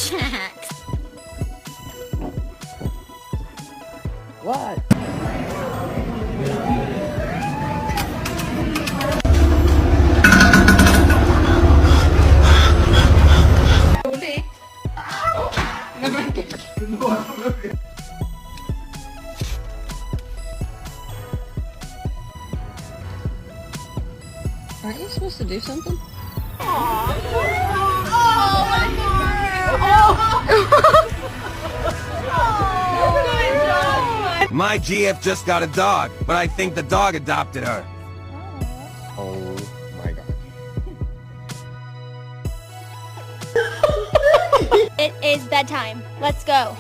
Jax. What? Aren't you supposed to do something? My GF just got a dog, but I think the dog adopted her. Oh my god. It is bedtime. Let's go.